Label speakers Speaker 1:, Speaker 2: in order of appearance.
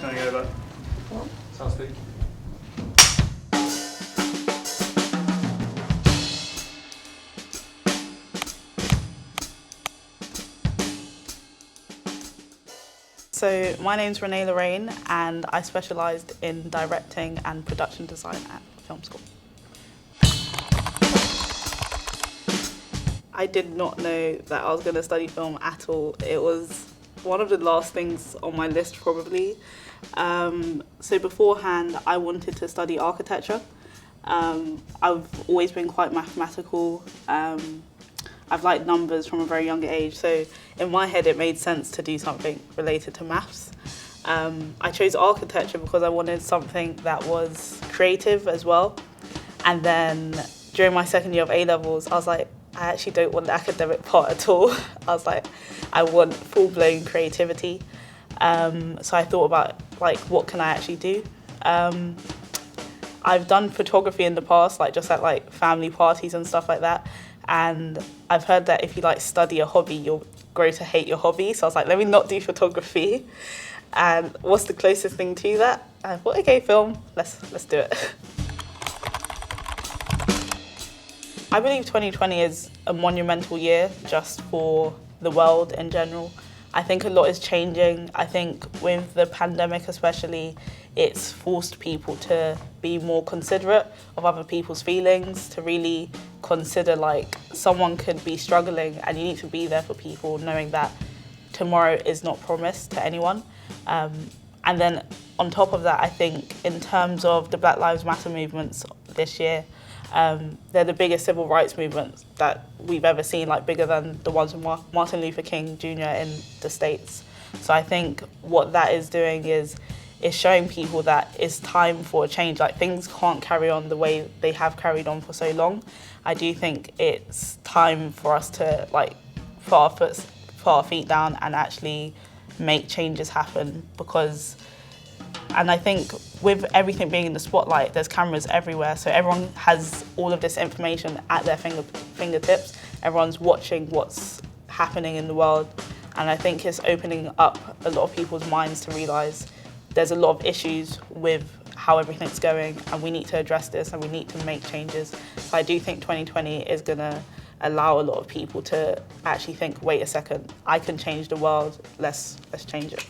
Speaker 1: Turning over. Fantastic.
Speaker 2: So my name's René and I specialised in directing and production design at film school. I did not know that I was going to study film at all. It was one of the last things on my list probably. So beforehand I wanted to study architecture. I've always been quite mathematical. I've liked numbers from a very young age, so in my head it made sense to do something related to maths. I chose architecture because I wanted something that was creative as well. And then during my second year of A-levels, I was like, I actually don't want the academic part at all. I was like, I want full-blown creativity. So I thought about like, what can I actually do? I've done photography in the past, like just at like family parties and stuff like that. And I've heard that if you like study a hobby, you'll grow to hate your hobby. So I was like, let me not do photography. And what's the closest thing to that? I thought, okay, film, let's do it. I believe 2020 is a monumental year just for the world in general. I think a lot is changing. I think with the pandemic especially, it's forced people to be more considerate of other people's feelings, to really consider like someone could be struggling and you need to be there for people, knowing that tomorrow is not promised to anyone. And then on top of that, I think in terms of the Black Lives Matter movements this year, they're the biggest civil rights movements that we've ever seen, like bigger than the ones with Martin Luther King Jr. in the States. So I think what that is doing is showing people that it's time for a change. Like things can't carry on the way they have carried on for so long. I do think it's time for us to like put our feet down and actually make changes happen and I think with everything being in the spotlight, there's cameras everywhere, so everyone has all of this information at their fingertips. Everyone's watching what's happening in the world, and I think it's opening up a lot of people's minds to realise there's a lot of issues with how everything's going, and we need to address this and we need to make changes. So I do think 2020 is going to allow a lot of people to actually think, wait a second, I can change the world, let's change it.